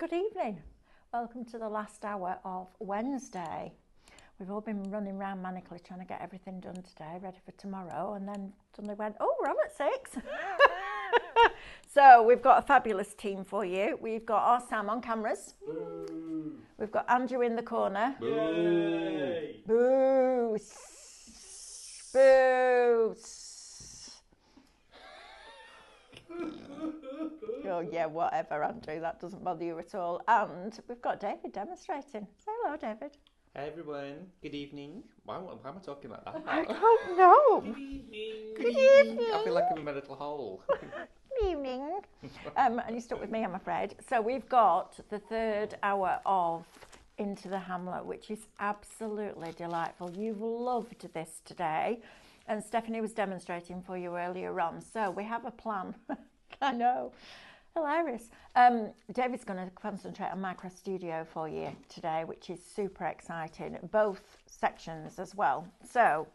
Good evening. Welcome to the last hour of Wednesday. We've all been running around manically trying to get everything done today, ready for tomorrow, and then suddenly went, oh, we're on at 6. So we've got a fabulous team for you. We've got our Sam on cameras. Boo. We've got Andrew in the corner. Yay. Boo. Boo. Oh yeah, whatever, Andrew, that doesn't bother you at all. And we've got David demonstrating. Say hello, David. Hey everyone, good evening. Why am I talking like that? I don't know. Good evening. Good evening. I feel like I'm in my little hole. Good evening. And you're stuck with me, I'm afraid. So we've got the third hour of Into the Hamlet, which is absolutely delightful. You've loved this today. And Stephanie was demonstrating for you earlier on. So we have a plan. I know. Hilarious. David's going to concentrate on Micro Studio for you today, which is super exciting. Both sections as well. So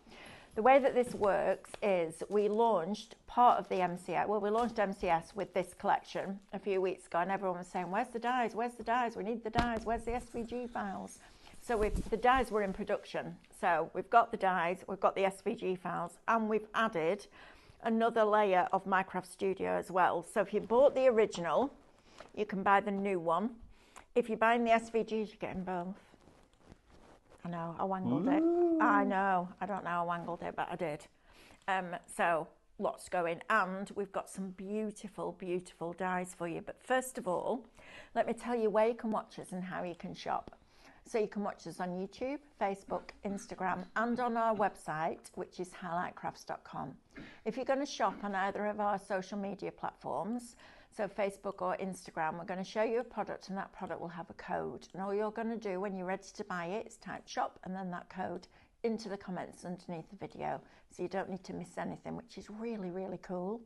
the way that this works is we launched part of the MCS. Well, we launched MCS with this collection a few weeks ago, and everyone was saying, where's the dies? Where's the dies? We need the dies. Where's the SVG files? So the dies were in production. So we've got the dies, we've got the SVG files, and we've added another layer of Minecraft Studio as well. So if you bought the original, you can buy the new one. If you're buying the SVGs, you're getting both. I know, I wangled it. I know, I don't know how I wangled it, but I did. So lots going. And we've got some beautiful, beautiful dies for you. But first of all, let me tell you where you can watch us and how you can shop. So you can watch us on YouTube, Facebook, Instagram, and on our website, which is highlightcrafts.com. If you're going to shop on either of our social media platforms, so Facebook or Instagram, we're going to show you a product, and that product will have a code. And all you're going to do when you're ready to buy it is type shop and then that code into the comments underneath the video. So you don't need to miss anything, which is really, really cool.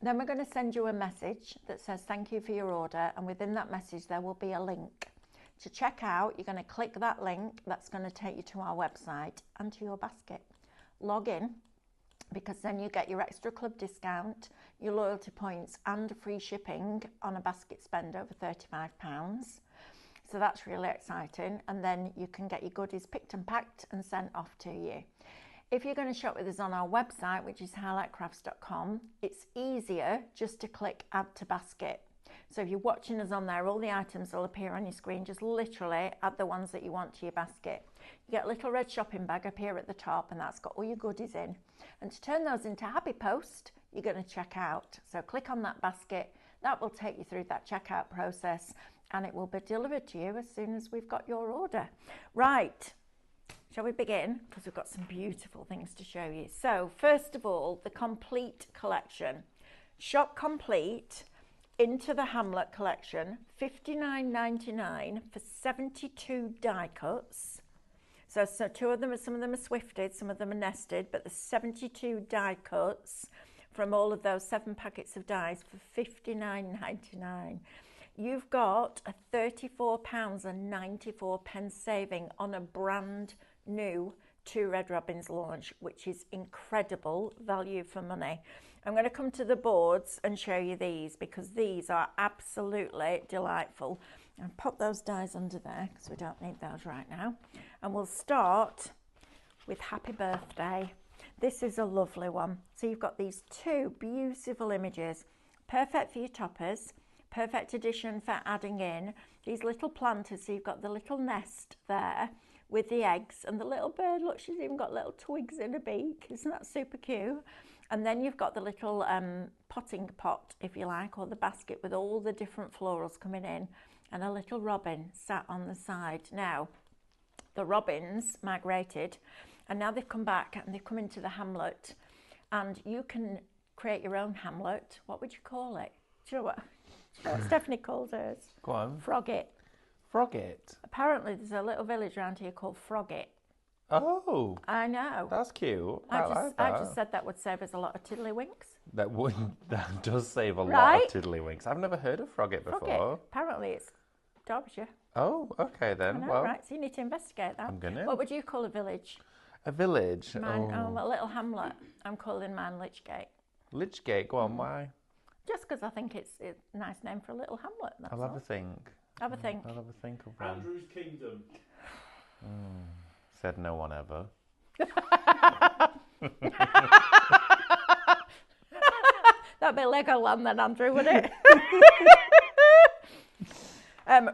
Then we're going to send you a message that says thank you for your order. And within that message, there will be a link. To check out, you're going to click that link. That's going to take you to our website and to your basket. Log in, because then you get your extra club discount, your loyalty points, and free shipping on a basket spend over £35. So that's really exciting. And then you can get your goodies picked and packed and sent off to you. If you're going to shop with us on our website, which is highlightcrafts.com, it's easier just to click add to basket. So if you're watching us on there, all the items will appear on your screen. Just literally add the ones that you want to your basket. You get a little red shopping bag up here at the top, and that's got all your goodies in. And to turn those into Happy Post, you're going to check out. So click on that basket. That will take you through that checkout process, and it will be delivered to you as soon as we've got your order. Right. Shall we begin? Because we've got some beautiful things to show you. So first of all, the complete collection. Shop complete. Into the Hamlet collection, $59.99 for 72 die cuts. So two of them, some of them are swifted, some of them are nested, but the 72 die cuts from all of those 7 packets of dies for $59.99. You've got a £34.94 saving on a brand new 2 Red Robins launch, which is incredible value for money. I'm going to come to the boards and show you these, because these are absolutely delightful. And pop those dies under there because we don't need those right now. And we'll start with Happy Birthday. This is a lovely one. So you've got these 2 beautiful images, perfect for your toppers, perfect addition for adding in these little planters. So you've got the little nest there with the eggs, and the little bird, look, she's even got little twigs in her beak. Isn't that super cute? And then you've got the little potting pot, if you like, or the basket with all the different florals coming in, and a little robin sat on the side. Now, the robins migrated, and now they've come back and they've come into the Hamlet, and you can create your own Hamlet. What would you call it? Do you know what Stephanie calls hers? Go on. Frogget. Frogget? Apparently there's a little village around here called Frogget. Oh. I know. That's cute. I like that. just said that would save us a lot of tiddlywinks. That does save a lot Right? of tiddlywinks. I've never heard of Frogget before. Frogget. Apparently it's Derbyshire. Oh, okay then. I know, Well, right? So you need to investigate that. I'm gonna. What would you call a village? A village. Mine, a little hamlet. I'm calling mine Lichgate. Lichgate. Go on. Why? Just because I think it's a nice name for a little hamlet. That's I'll have all. a think. Have a think. I'll have a think of one. Andrew's Kingdom. Said no one ever. That'd be Legoland then, Andrew, wouldn't it?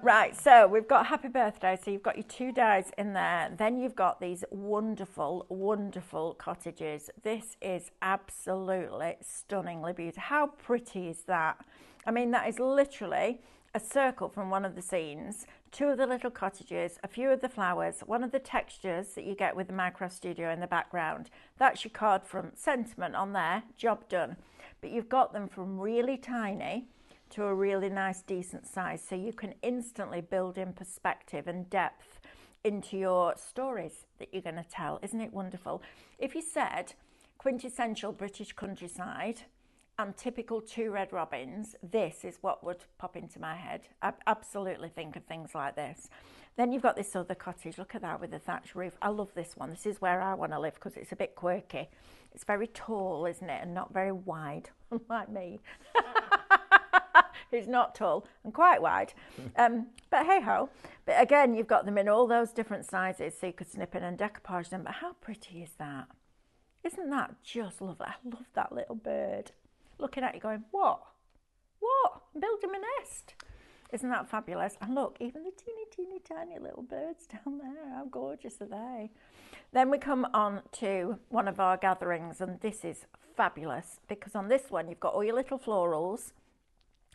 Right, so we've got Happy Birthday. So you've got your 2 dies in there. Then you've got these wonderful, wonderful cottages. This is absolutely stunningly beautiful. How pretty is that? I mean, that is literally a circle from one of the scenes, 2 of the little cottages, a few of the flowers, one of the textures that you get with the micro studio in the background. That's your card from Sentiment on there, job done. But you've got them from really tiny to a really nice decent size, so you can instantly build in perspective and depth into your stories that you're going to tell. Isn't it wonderful? If you said quintessential British countryside and typical 2 red robins, this is what would pop into my head. I absolutely think of things like this. Then you've got this other cottage. Look at that with the thatch roof. I love this one. This is where I want to live because it's a bit quirky. It's very tall, isn't it? And not very wide, like me. Who's not tall and quite wide. But hey ho. But again, you've got them in all those different sizes, so you could snip in and decoupage them. But how pretty is that? Isn't that just lovely? I love that little bird. Looking at you going, what? What? I'm building my nest. Isn't that fabulous? And look, even the teeny, teeny, tiny little birds down there. How gorgeous are they? Then we come on to one of our gatherings, and this is fabulous because on this one, you've got all your little florals,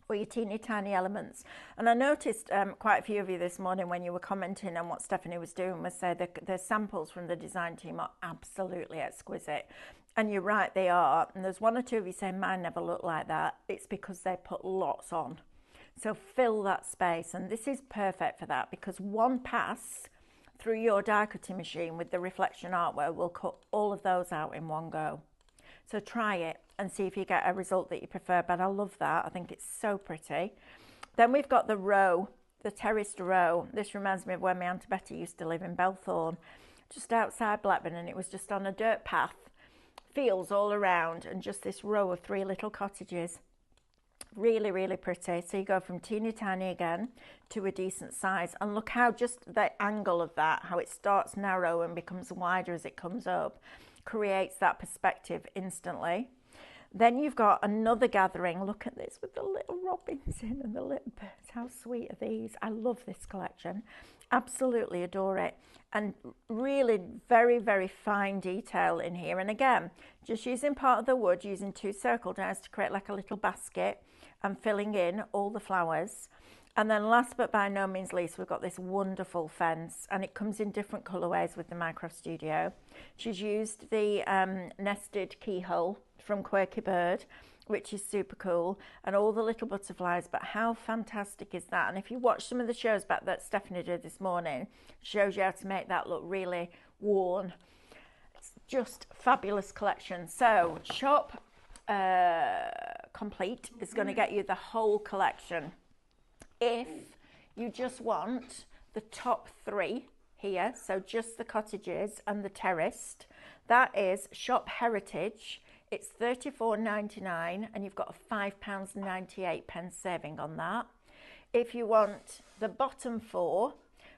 or your teeny tiny elements. And I noticed quite a few of you this morning when you were commenting on what Stephanie was doing was say the samples from the design team are absolutely exquisite. And you're right, they are. And there's 1 or 2 of you saying mine never look like that. It's because they put lots on. So fill that space. And this is perfect for that because 1 pass through your die cutting machine with the reflection artwork will cut all of those out in 1 go. So try it and see if you get a result that you prefer. But I love that. I think it's so pretty. Then we've got the row, the terraced row. This reminds me of when my Auntie Betty used to live in Belthorne, just outside Blackburn, and it was just on a dirt path, fields all around, and just this row of 3 little cottages. Really, really pretty. So you go from teeny tiny again to a decent size. And look how just the angle of that, how it starts narrow and becomes wider as it comes up, creates that perspective instantly. Then you've got another gathering. Look at this with the little robins in and the little birds. How sweet are these? I love this collection. Absolutely adore it. And really very, very fine detail in here. And again, just using part of the wood, using 2 circle dies to create like a little basket and filling in all the flowers. And then last but by no means least, we've got this wonderful fence, and it comes in different colourways with the Micro Studio. She's used the nested keyhole from Quirky Bird, which is super cool, and all the little butterflies. But how fantastic is that? And if you watch some of the shows back that Stephanie did this morning, shows you how to make that look really worn. It's just fabulous collection. So shop complete is going to get you the whole collection. If you just want the top 3 here, so just the cottages and the terraced, that is Shop Heritage. It's $34.99 and you've got a £5.98 saving on that. If you want the bottom 4,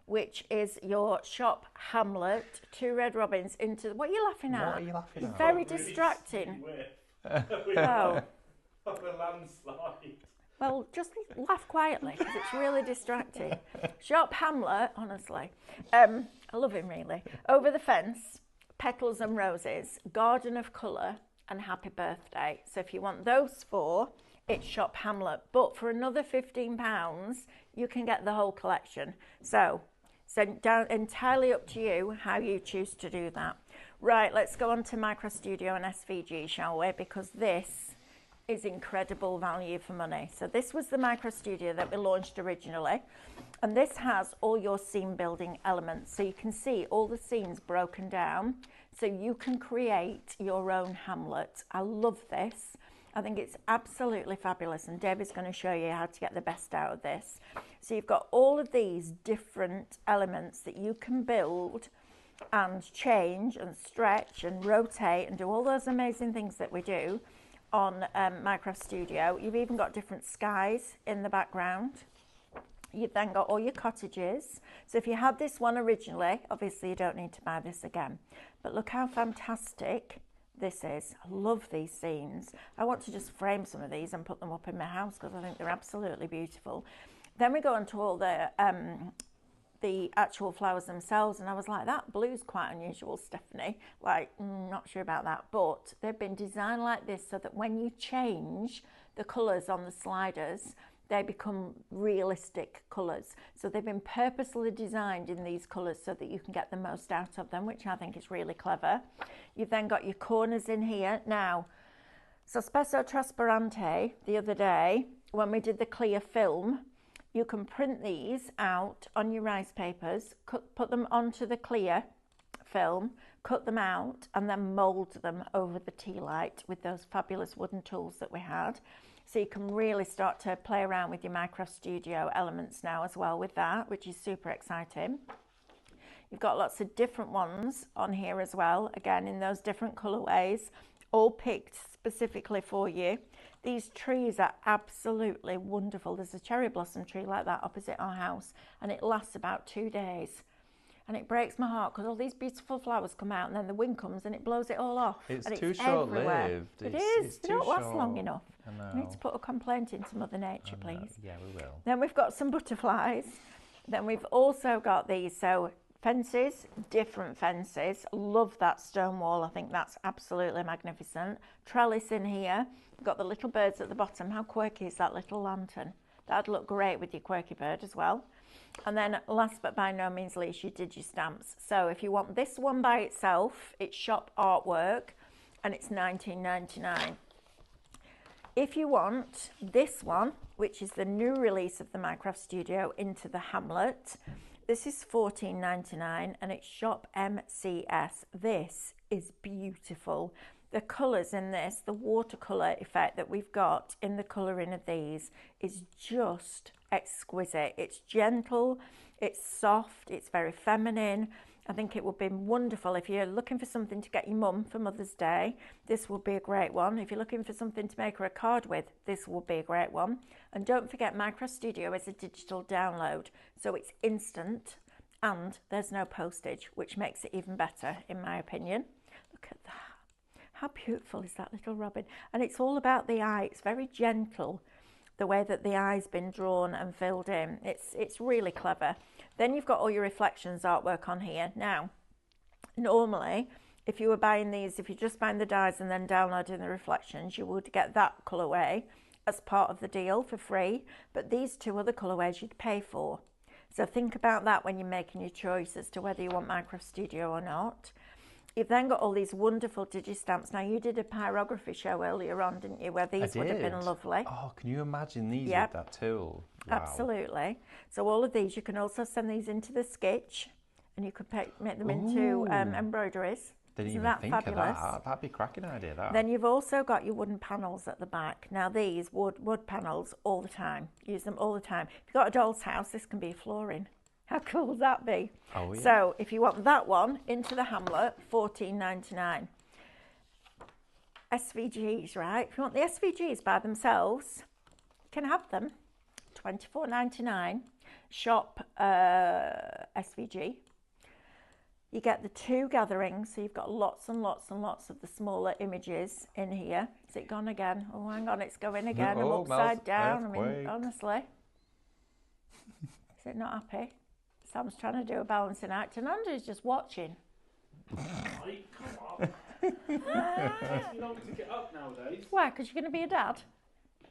which is your Shop Hamlet, 2 red robins into... What are you laughing at? What are you laughing at? Very distracting. Oh. Of a landslide. Well, just laugh quietly because it's really distracting. Shop Hamlet, honestly. I love him really. Over the Fence, Petals and Roses, Garden of Colour and Happy Birthday. So if you want those 4, it's Shop Hamlet. But for another £15, you can get the whole collection. So down, entirely up to you how you choose to do that. Right, let's go on to Micro Studio and SVG, shall we? Because this is incredible value for money. So this was the Micro Studio that we launched originally, and this has all your scene building elements. So you can see all the scenes broken down, so you can create your own Hamlet. I love this. I think it's absolutely fabulous, and Dave is going to show you how to get the best out of this. So you've got all of these different elements that you can build and change and stretch and rotate and do all those amazing things that we do on Micro Studio. You've even got different skies in the background. You've then got all your cottages. So if you had this one originally, obviously you don't need to buy this again. But look how fantastic this is. I love these scenes. I want to just frame some of these and put them up in my house because I think they're absolutely beautiful. Then we go on to all the actual flowers themselves, and I was like, that blue's quite unusual, Stephanie. Like, not sure about that. But they've been designed like this so that when you change the colours on the sliders, they become realistic colours. So they've been purposely designed in these colours so that you can get the most out of them, which I think is really clever. You've then got your corners in here. Now, so Spesso Trasparente, the other day, when we did the clear film, you can print these out on your rice papers, put them onto the clear film, cut them out, and then mould them over the tea light with those fabulous wooden tools that we had. So you can really start to play around with your Micro Studio elements now as well with that, which is super exciting. You've got lots of different ones on here as well, again in those different colourways, all picked specifically for you. These trees are absolutely wonderful. There's a cherry blossom tree like that opposite our house, and it lasts about 2 days. And it breaks my heart because all these beautiful flowers come out and then the wind comes and it blows it all off. It's and too everywhere. short-lived. It It's is. They too don't last short. long enough. I know. You need to put a complaint into Mother Nature, I know. please. Yeah, we will. Then we've got some butterflies. Then we've also got these, so fences, different fences. Love that stone wall. I think that's absolutely magnificent. Trellis in here. We've got the little birds at the bottom. How quirky is that little lantern? That'd look great with your quirky bird as well. And then last but by no means least, your digi-stamps. So if you want this one by itself, it's shop artwork and it's $19.99. If you want this one, which is the new release of the Minecraft Studio Into the Hamlet, this is $14.99 and it's shop MCS. This is beautiful. The colours in this, the watercolour effect that we've got in the colouring of these is just exquisite. It's gentle, it's soft, it's very feminine. I think it would be wonderful if you're looking for something to get your mum for Mother's Day. This would be a great one. If you're looking for something to make her a card with, this would be a great one. And don't forget, Micro Studio is a digital download, so it's instant and there's no postage, which makes it even better in my opinion. Look at that. How beautiful is that little robin? And it's all about the eye. It's very gentle, the way that the eye's been drawn and filled in. It's really clever. Then you've got all your reflections artwork on here. Now, normally, if you were buying these, if you're just buying the dies and then downloading the reflections, you would get that colourway as part of the deal for free. But these two other colourways you'd pay for. So think about that when you're making your choice as to whether you want Micro Studio or not. You've then got all these wonderful digi-stamps. Now, you did a pyrography show earlier on, didn't you, where these would have been lovely. Oh, can you imagine these Yep. with that tool? Wow. Absolutely. So all of these, you can also send these into the sketch and you could make them into embroideries. Didn't Isn't even that think fabulous? of that. That'd be a cracking idea, that. Then you've also got your wooden panels at the back. Now, these wood panels all the time. Use them all the time. If you've got a doll's house, this can be flooring. How cool would that be? Oh, yeah. So if you want that one, Into the Hamlet, $14.99. SVGs, right? If you want the SVGs by themselves, you can have them. $24.99. Shop SVG. You get the two gatherings, so you've got lots and lots and lots of the smaller images in here. Is it gone again? Oh, hang on, it's going again. I'm upside down. I mean, honestly. Is it not happy? Sam's trying to do a balancing act and Andrew's just watching. Right, come on. You don't need to get up nowadays. Why? Because you're going to be a dad?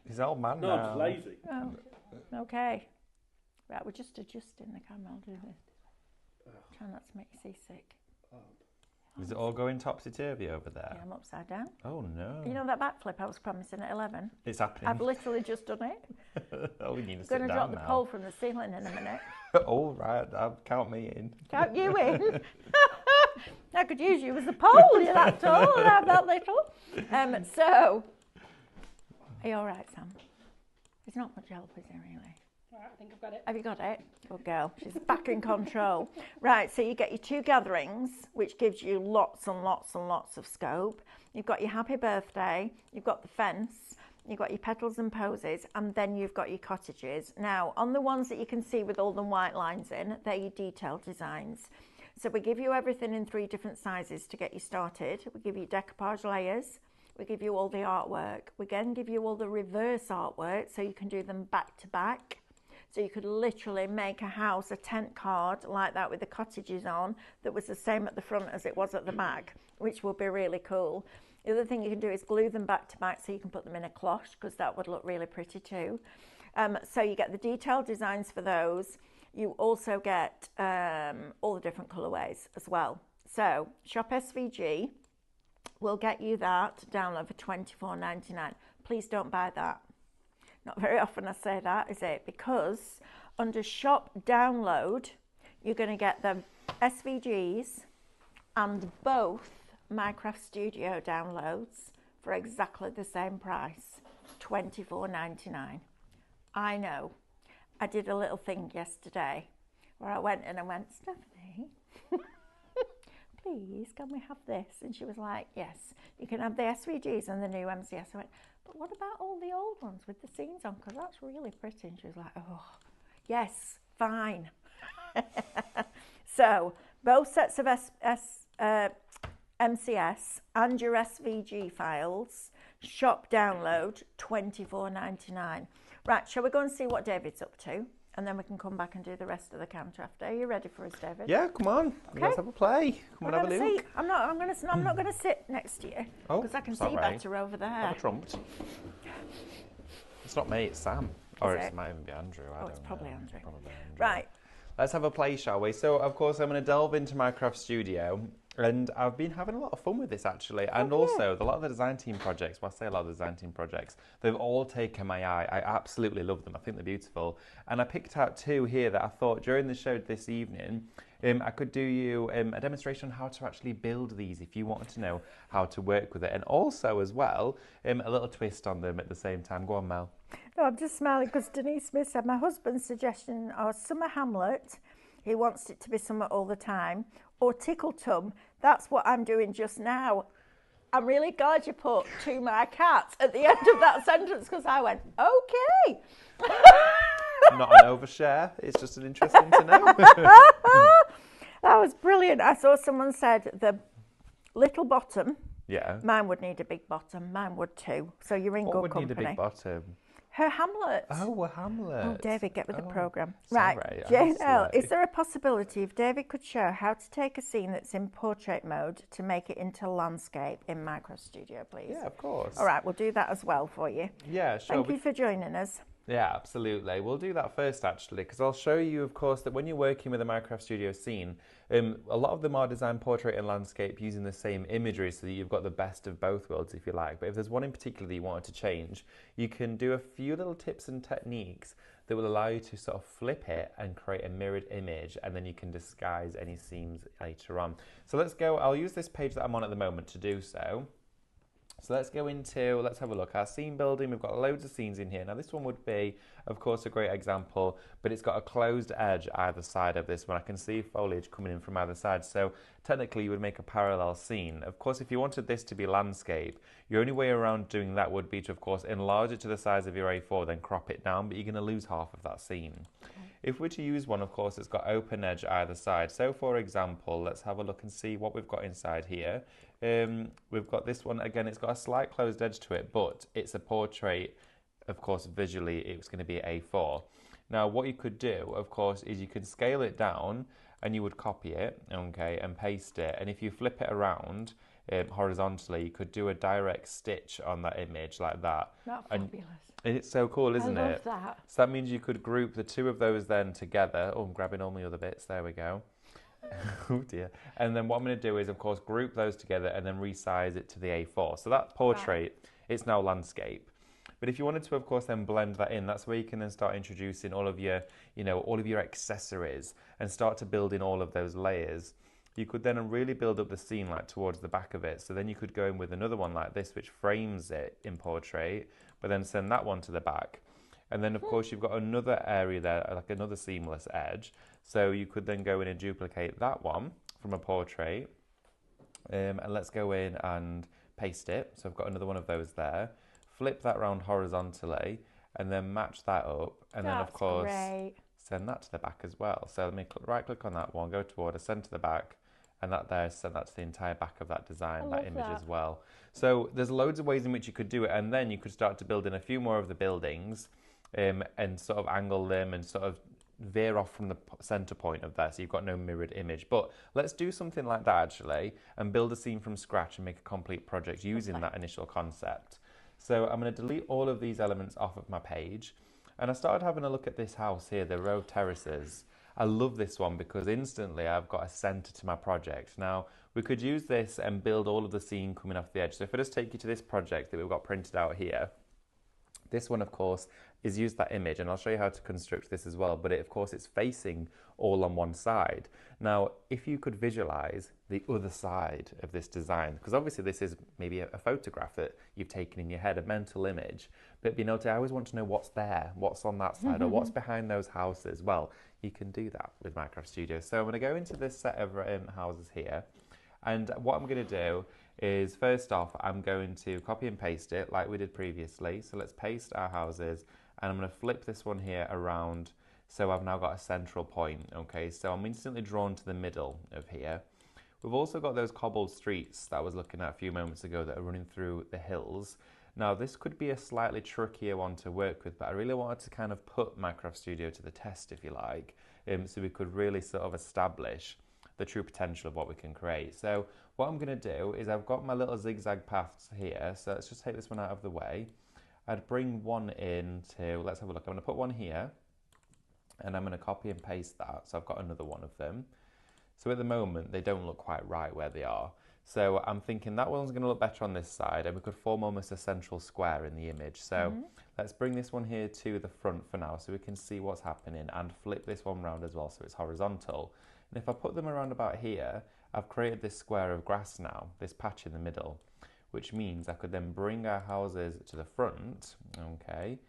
He's an old man No, now. I'm just lazy. Oh, okay. Right, we're just adjusting the camera. I'll do this. Try not to make you seasick. Is it all going topsy-turvy over there? Yeah, I'm upside down. Oh, no. You know that backflip I was promising at 11? It's happening. I've literally just done it. Oh, we need to I'm sit going to drop down the now. pole from the ceiling in a minute. Oh, right. I'll count me in. Count you in. I could use you as a pole. You're that tall and I'm that little. So, are you all right, Sam? There's not much help, is there, really? Right, I think I've got it. Have you got it? Good girl. She's back in control. Right, so you get your two gatherings, which gives you lots and lots and lots of scope. You've got your happy birthday. You've got the fence. you've got your petals and posies, and then you've got your cottages. Now, on the ones that you can see with all the white lines in, they're your detailed designs. So we give you everything in 3 different sizes to get you started. We give you decoupage layers. We give you all the artwork. We again give you all the reverse artwork so you can do them back to back. So you could literally make a house, a tent card like that with the cottages on that was the same at the front as it was at the back, which will be really cool. The other thing you can do is glue them back to back so you can put them in a cloche, because that would look really pretty too. So you get the detailed designs for those. You also get all the different colourways as well. So Shop SVG will get you that download for $24.99. Please don't buy that. Not very often I say that, is it? Because under Shop Download, you're going to get the SVGs and both Minecraft Studio downloads for exactly the same price, $24.99. I know. I did a little thing yesterday where I went and I went, Stephanie, please, can we have this? And she was like, yes, you can have the SVGs and the new MCS. I went, but what about all the old ones with the scenes on? Because that's really pretty. And she was like, oh, yes, fine. So both sets of MCS and your SVG files, Shop Download, $24.99. Right, shall we go and see what David's up to? And then we can come back and do the rest of the counter after. Are you ready for us, David? Yeah, come on. Okay. Let's have a play. Come on, have a look. I'm not going to sit next to you because I can see better over there. I'm trumped. It's not me, it's Sam. Or it might even be Andrew. I don't know. It's probably Andrew. Andrew. Right. Let's have a play, shall we? So, of course, I'm going to delve into Minecraft Studio. And I've been having a lot of fun with this, actually. And also, a lot of the design team projects, well, I say a lot of the design team projects, they've all taken my eye. I absolutely love them. I think they're beautiful. And I picked out 2 here that I thought during the show this evening, I could do you a demonstration on how to actually build these if you wanted to know how to work with it. And also, as well, a little twist on them at the same time. Go on, Mel. No, I'm just smiling because Denise Smith said my husband's suggestion are summer Hamlet. He wants it to be summer all the time. Or Tickle Tum. That's what I'm doing just now. I'm really glad you put to my cat at the end of that sentence because I went, okay. Not an overshare. It's just an interesting to know. That was brilliant. I saw someone said the little bottom. Yeah. Mine would need a big bottom. Mine would too. So you're in good company. What would need a big bottom? Her Hamlet. Oh, a Hamlet. Oh, David, get with the programme. Sorry, right, Jane L., is there a possibility if David could show how to take a scene that's in portrait mode to make it into landscape in Minecraft Studio, please? Yeah, of course. All right, we'll do that as well for you. Yeah, sure. Thank you for joining us. Yeah, absolutely. We'll do that first, actually, because I'll show you, of course, that when you're working with a Minecraft Studio scene, a lot of them are designed portrait and landscape using the same imagery so that you've got the best of both worlds, if you like. But if there's one in particular that you wanted to change, you can do a few little tips and techniques that will allow you to sort of flip it and create a mirrored image, and then you can disguise any seams later on. So let's go. I'll use this page that I'm on at the moment to do so. So let's go into, let's have a look, our scene building. We've got loads of scenes in here. Now this one would be, of course, a great example, but it's got a closed edge either side of this one. I can see foliage coming in from either side. So technically you would make a parallel scene. Of course, if you wanted this to be landscape, your only way around doing that would be to, of course, enlarge it to the size of your A4, then crop it down, but you're going to lose half of that scene. Okay. If we're to use one, of course, it's got open edge either side. So for example, let's have a look and see what we've got inside here. We've got this one, again, it's got a slight closed edge to it, but it's a portrait. Of course, visually, it's going to be A4. Now, what you could do, of course, is you can scale it down and you would copy it, okay, and paste it. And if you flip it around horizontally, you could do a direct stitch on that image like that. That's fabulous. And it's so cool, isn't it? I love that. So that means you could group the 2 of those then together. Oh, I'm grabbing all my other bits. There we go. Oh dear. And then what I'm going to do is, of course, group those together and then resize it to the A4. So that portrait, it's now landscape. But if you wanted to, of course, then blend that in, that's where you can then start introducing all of your, all of your accessories and start to build in all of those layers. You could then really build up the scene like towards the back of it. So then you could go in with another one like this, which frames it in portrait, but then send that one to the back. And then, of course, you've got another area there, like another seamless edge. So you could then go in and duplicate that one from a portrait. And let's go in and paste it. So I've got another one of those there. flip that round horizontally, and then match that up, and then of course great. send that to the back as well. So let me right click on that one, go to order, send to the back, and that there, send that to the entire back of that design, that image as well. So there's loads of ways in which you could do it, and then you could start to build in a few more of the buildings and sort of angle them and sort of veer off from the center point of that, so you've got no mirrored image. But let's do something like that actually and build a scene from scratch and make a complete project using that initial concept. So I'm going to delete all of these elements off of my page, and I started having a look at this house here, the row terraces. I love this one because instantly I've got a center to my project. Now we could use this and build all of the scene coming off the edge. So if I just take you to this project that we've got printed out here, this one of course is use that image, and I'll show you how to construct this as well, but of course it's facing all on one side. Now if you could visualize the other side of this design, because obviously this is maybe a photograph that you've taken in your head, a mental image, but you know, I always want to know what's there, what's on that side, or what's behind those houses. Well, you can do that with Minecraft Studio. So I'm going to go into this set of houses here, and what I'm going to do is, first off, I'm going to copy and paste it like we did previously. So let's paste our houses, and I'm going to flip this one here around, so I've now got a central point. Okay, so I'm instantly drawn to the middle of here. We've also got those cobbled streets that I was looking at a few moments ago that are running through the hills. Now this could be a slightly trickier one to work with, but I really wanted to kind of put Minecraft Studio to the test, if you like, so we could really sort of establish the true potential of what we can create. So what I'm going to do is, I've got my little zigzag paths here, so let's just take this one out of the way. I'd bring one into, let's have a look, I'm going to put one here, and I'm going to copy and paste that, so I've got another one of them. So at the moment they don't look quite right where they are, so I'm thinking that one's going to look better on this side, and we could form almost a central square in the image. So let's bring this one here to the front for now so we can see what's happening, and flip this one round as well so it's horizontal. And if I put them around about here, I've created this square of grass now, this patch in the middle, which means I could then bring our houses to the front, okay,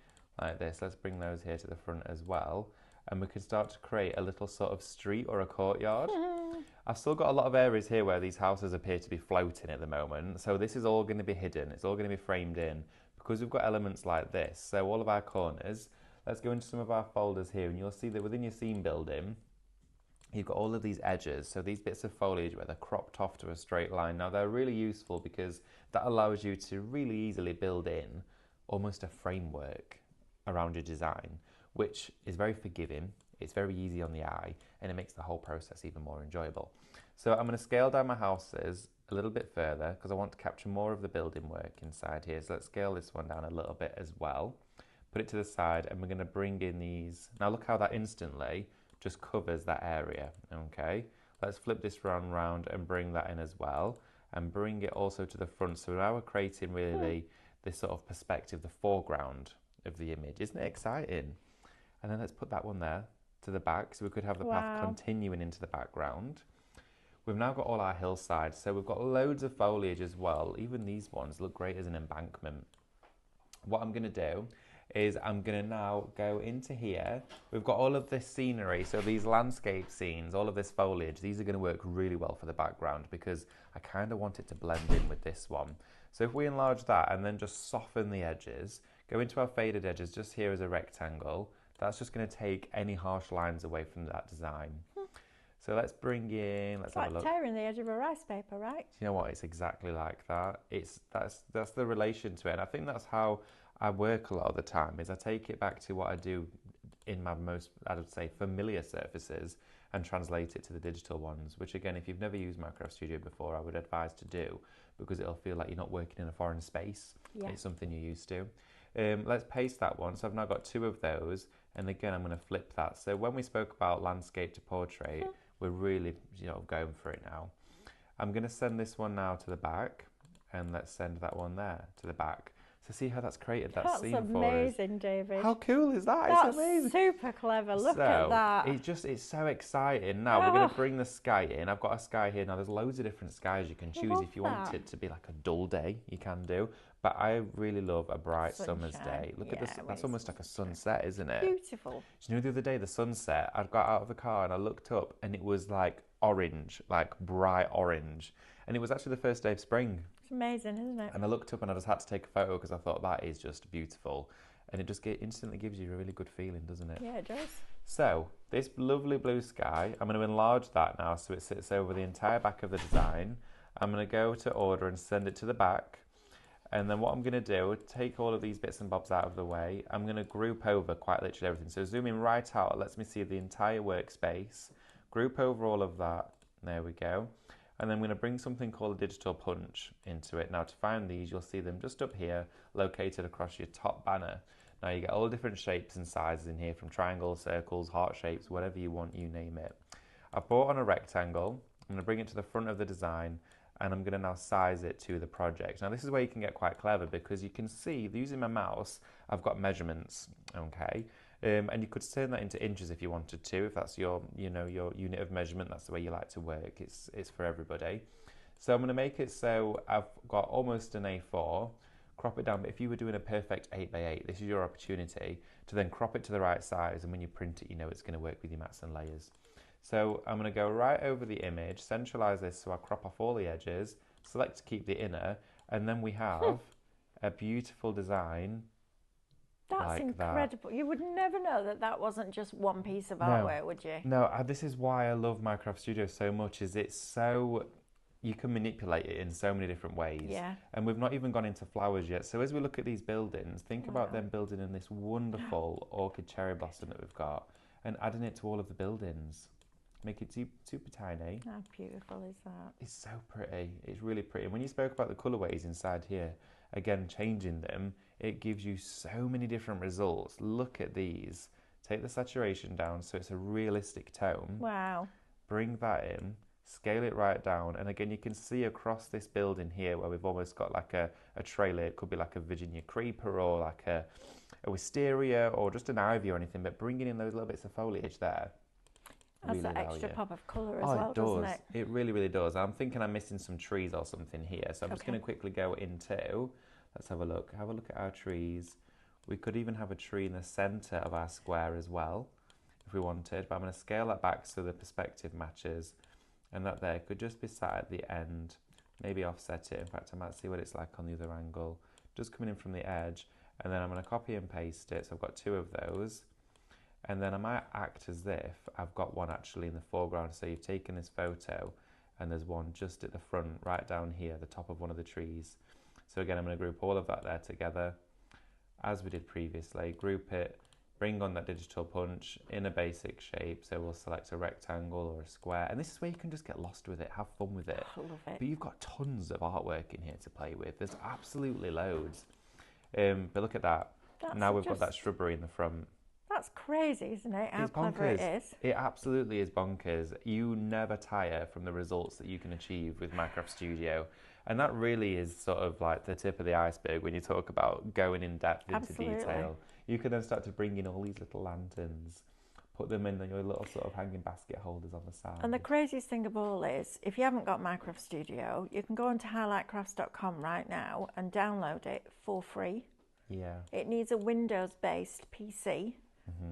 like this. Let's bring those here to the front as well, and we can start to create a little sort of street or a courtyard. I've still got a lot of areas here where these houses appear to be floating at the moment, so this is all going to be hidden, it's all going to be framed in, because we've got elements like this. So all of our corners, let's go into some of our folders here, and you'll see that within your scene building, you've got all of these edges, so these bits of foliage where they're cropped off to a straight line. Now they're really useful because that allows you to really easily build in almost a framework around your design, which is very forgiving, it's very easy on the eye, and it makes the whole process even more enjoyable. So I'm going to scale down my houses a little bit further because I want to capture more of the building work inside here. So let's scale this one down a little bit as well, put it to the side, and we're going to bring in these. Now look how that instantly just covers that area. Okay, let's flip this round and bring that in as well, and bring it also to the front. So now we're creating really this sort of perspective, the foreground of the image. Isn't it exciting? And then let's put that one there to the back, so we could have the path continuing into the background. We've now got all our hillsides, so we've got loads of foliage as well. Even these ones look great as an embankment. What I'm going to do is I'm going to now go into here. We've got all of this scenery, so these landscape scenes, all of this foliage, these are going to work really well for the background because I kind of want it to blend in with this one. So if we enlarge that and then just soften the edges, go into our faded edges just here as a rectangle, that's just going to take any harsh lines away from that design. So let's bring in, let's have a look. It's like tearing the edge of a rice paper, right? You know what, it's exactly like that. That's the relation to it, and I think that's how I work a lot of the time, is I take it back to what I do in my most, I would say, familiar surfaces and translate it to the digital ones, which again, if you've never used Minecraft Studio before, I would advise to do, because it'll feel like you're not working in a foreign space. Yeah. It's something you're used to. Let's paste that one. So I've now got two of those, and again, I'm going to flip that. So when we spoke about landscape to portrait, we're really, going for it now. I'm going to send this one now to the back, and let's send that one there to the back. So see how that's created that scene for us. That's amazing, David. How cool is that? That's it's amazing. Super clever. Look at that. It's so exciting. Now we're going to bring the sky in. I've got a sky here. Now there's loads of different skies you can choose. If you want it to be like a dull day, you can do. But I really love a bright summer's day. Look at this. That's almost like a sunset, isn't it? Beautiful. Do you know the other day, the sunset, I got out of the car and I looked up and it was like orange, like bright orange. And it was actually the first day of spring. It's amazing, isn't it? And I looked up and I just had to take a photo because I thought that is just beautiful. And it just instantly gives you a really good feeling, doesn't it? Yeah, it does. So this lovely blue sky, I'm going to enlarge that now so it sits over the entire back of the design. I'm going to go to order and send it to the back. And then what I'm going to do, take all of these bits and bobs out of the way. I'm going to group over quite literally everything. So zooming right out, lets me see the entire workspace. Group over all of that. There we go. And then I'm going to bring something called a digital punch into it. Now to find these, you'll see them just up here, located across your top banner. Now you get all the different shapes and sizes in here, from triangles, circles, heart shapes, whatever you want, you name it. I've brought on a rectangle. I'm going to bring it to the front of the design, and I'm going to now size it to the project. Now this is where you can get quite clever, because you can see, using my mouse, I've got measurements, okay? And you could turn that into inches if you wanted to, if that's your, your unit of measurement, that's the way you like to work. It's for everybody. So I'm going to make it so I've got almost an A4, crop it down, but if you were doing a perfect 8x8, this is your opportunity to then crop it to the right size, and when you print it, you know it's going to work with your mats and layers. So I'm going to go right over the image, centralize this so I crop off all the edges, select to keep the inner, and then we have a beautiful design. That's like incredible. That. You would never know that that wasn't just one piece of artwork, would you? No, this is why I love Minecraft Studio so much, is it's so... You can manipulate it in so many different ways. Yeah. And we've not even gone into flowers yet. So as we look at these buildings, think about them building in this wonderful orchid cherry blossom that we've got and adding it to all of the buildings. Make it super tiny. How beautiful is that? It's so pretty. It's really pretty. And when you spoke about the colourways inside here, again, changing them, it gives you so many different results. Look at these. Take the saturation down so it's a realistic tone. Wow. Bring that in. Scale it right down, and again you can see across this building here where we've almost got like a trailer. It could be like a Virginia creeper or like a wisteria or just an ivy or anything, but bringing in those little bits of foliage there adds really that extra pop of colour as well, it does. Doesn't it? It really does. I'm thinking I'm missing some trees or something here, so I'm just going to quickly go into, let's have a look at our trees. We could even have a tree in the centre of our square as well if we wanted, but I'm going to scale that back so the perspective matches. And that there could just be sat at the end, maybe offset it. In fact, I might see what it's like on the other angle. Just coming in from the edge, and then I'm going to copy and paste it. So I've got two of those. And then I might act as if I've got one actually in the foreground. So you've taken this photo, and there's one just at the front, right down here, the top of one of the trees. So again, I'm going to group all of that there together, as we did previously. Group it. Bring on that digital punch in a basic shape. So we'll select a rectangle or a square. And this is where you can just get lost with it, have fun with it. I love it. But you've got tons of artwork in here to play with. There's absolutely loads. But look at that. Now we've got that shrubbery in the front. That's crazy, isn't it? How clever it is. It absolutely is bonkers. You never tire from the results that you can achieve with Minecraft Studio. And that really is sort of like the tip of the iceberg when you talk about going in depth into detail. You can then start to bring in all these little lanterns, put them in your little sort of hanging basket holders on the side. And the craziest thing of all is, if you haven't got Minecraft Studio, you can go onto highlightcrafts.com right now and download it for free. Yeah. It needs a Windows-based PC.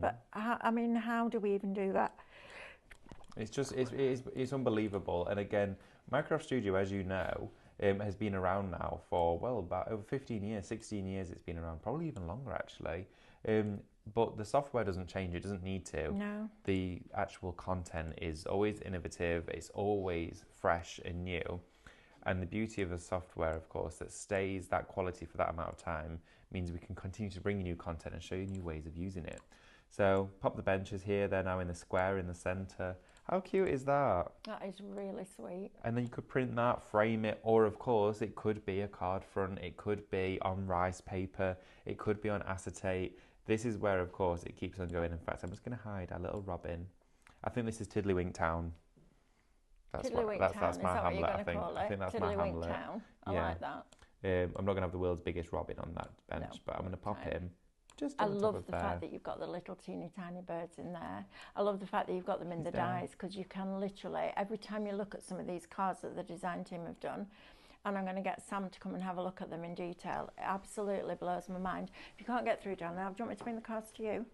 But how do we even do that? It's just, it's unbelievable. And again, Minecraft Studio, as you know, has been around now for, well, about over 15 years, 16 years it's been around, probably even longer actually. But the software doesn't change, it doesn't need to. No. The actual content is always innovative, it's always fresh and new. And the beauty of the software, of course, that stays that quality for that amount of time means we can continue to bring you new content and show you new ways of using it. So pop the benches here, they're now in the square in the centre. How cute is that? That is really sweet. And then you could print that, frame it, or of course it could be a card front, it could be on rice paper, it could be on acetate. This is where, of course, it keeps on going. In fact, I'm just going to hide our little robin. I think this is Tiddlywink Town. That's my Hamlet, I think. I think that's my Hamlet. Town. I like that. I'm not going to have the world's biggest robin on that bench, but I'm going to pop him. I love the fact that you've got the little teeny tiny birds in there. I love the fact that you've got them in the dies, because you can literally, every time you look at some of these cards that the design team have done, and I'm going to get Sam to come and have a look at them in detail, it absolutely blows my mind. If you can't get through down there, do you want me to bring the cards to you?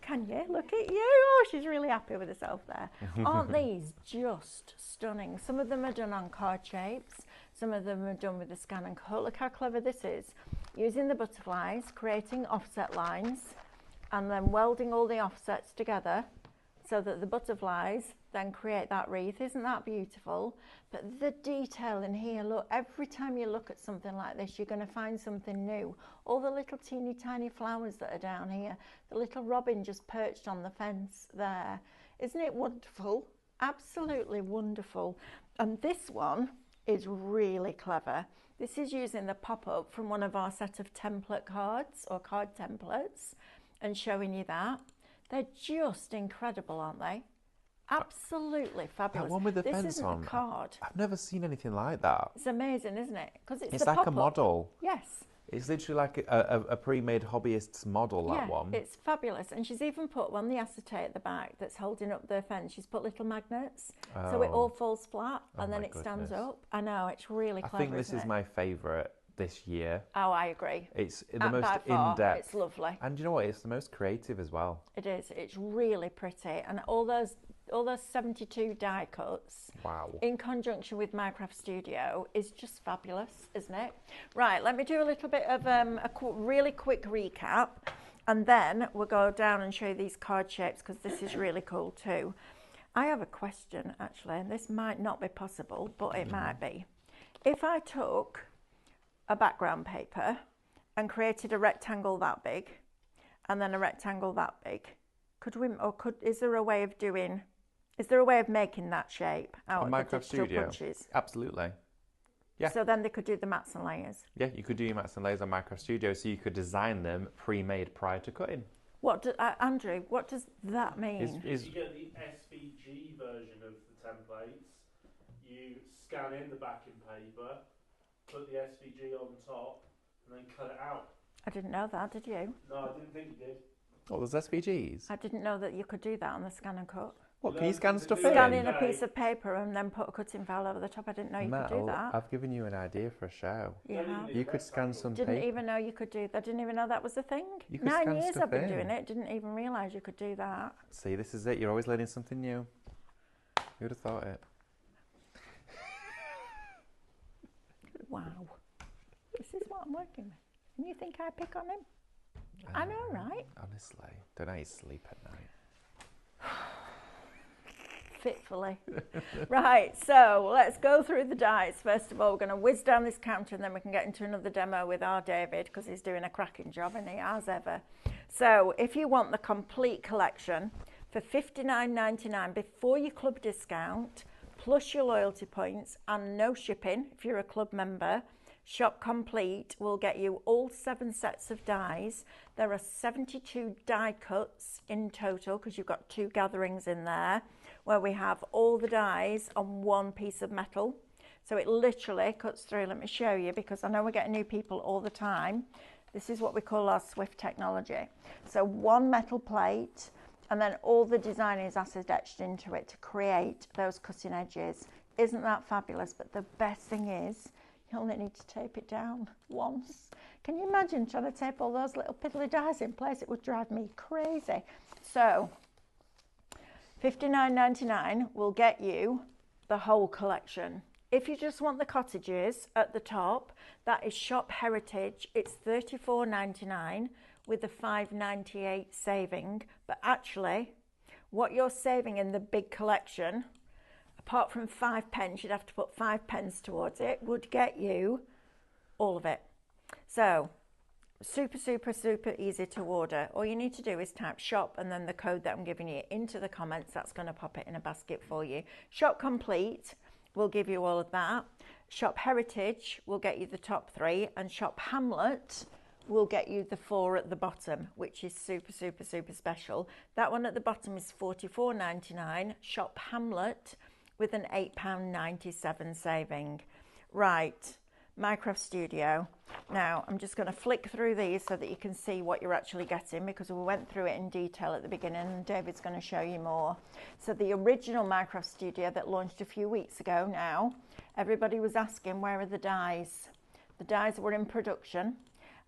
Can can you? Look at you. Oh, she's really happy with herself there. Aren't these just stunning? Some of them are done on card shapes. Some of them are done with the scan and cut. Look how clever this is. Using the butterflies, creating offset lines, and then welding all the offsets together so that the butterflies then create that wreath. Isn't that beautiful? But the detail in here, look, every time you look at something like this, you're going to find something new. All the little teeny tiny flowers that are down here, the little robin just perched on the fence there. Isn't it wonderful? Absolutely wonderful. And this one is really clever. This is using the pop-up from one of our set of template cards or card templates and showing you that. They're just incredible, aren't they? Absolutely fabulous. That one with the this fence isn't on. a card. I've never seen anything like that. It's amazing, isn't it? Because It's the like a pop-up. model. Yes. It's literally like a pre-made hobbyist's model, that Yeah, one. it's fabulous. And she's even put on the acetate at the back that's holding up the fence. She's put little magnets, so it Oh. all falls flat and Oh then my it stands goodness. up. I know, it's really I clever. think this isn't is it? my favourite this year. Oh, I agree. It's the By most far, in-depth. It's lovely. And you know what? It's the most creative as well. It is. It's really pretty. And all those 72 die cuts Wow. in conjunction with Minecraft Studio is just fabulous, isn't it? Right, let me do a little bit of really quick recap, and then we'll go down and show you these card shapes because this is really cool too. I have a question actually, and this might not be possible, but it might be. If I took a background paper and created a rectangle that big and then a rectangle that big, is there a way of making that shape out of the Minecraft digital Studio? punches? Absolutely. Yeah. So then they could do the mats and layers. Yeah, you could do your mats and layers on Minecraft Studio, so you could design them pre-made prior to cutting. Andrew, what does that mean? Is You get the SVG version of the templates. You scan in the backing paper, put the SVG on top, and then cut it out. I didn't know that, did you? No, I didn't think you did. oh, there's SVGs. I didn't know that you could do that on the scan and cut. What, can you scan stuff Scan in? in a piece of paper and then put a cutting file over the top. I didn't know you could do Mel, that. I've given you an idea for a show. You have. You could scan some Didn't paper. even know you could do that. I didn't even know that was a thing. You could 9 scan years stuff I've been in. doing it. Didn't even realise you could do that. See, this is it. You're always learning something new. Who would have thought it? Wow. This is what I'm working with. And you think I pick on him? I know, right? Honestly, don't I sleep at night? Fitfully. Right, so let's go through the dies. First of all, we're going to whiz down this counter and then we can get into another demo with our David because he's doing a cracking job, and he as ever. So if you want the complete collection for $59.99 before your club discount, plus your loyalty points and no shipping if you're a club member, Shop Complete will get you all 7 sets of dies. There are 72 die cuts in total because you've got 2 gatherings in there where we have all the dies on one piece of metal. So it literally cuts through. Let me show you because I know we're getting new people all the time. This is what we call our Swift technology. So one metal plate and then all the design is acid etched into it to create those cutting edges. Isn't that fabulous? But the best thing is, you only need to tape it down once. Can you imagine trying to tape all those little piddly dies in place? It would drive me crazy. So, $59.99 will get you the whole collection. If you just want the cottages at the top, that is Shop Heritage. It's $34.99 with a $5.98 saving. But actually, what you're saving in the big collection, apart from 5 pence, you'd have to put 5 pence towards it, would get you all of it. So, super, super, super easy to order. All you need to do is type shop and then the code that I'm giving you into the comments. That's going to pop it in a basket for you. Shop Complete will give you all of that. Shop Heritage will get you the top 3, and Shop Hamlet will get you the 4 at the bottom, which is super, super, super special. That one at the bottom is $44.99. Shop Hamlet with an £8.97 saving. Right, Minecraft Studio. Now, I'm just going to flick through these so that you can see what you're actually getting, because we went through it in detail at the beginning and David's going to show you more. So the original Minecraft Studio that launched a few weeks ago now, everybody was asking where are the dies? The dies were in production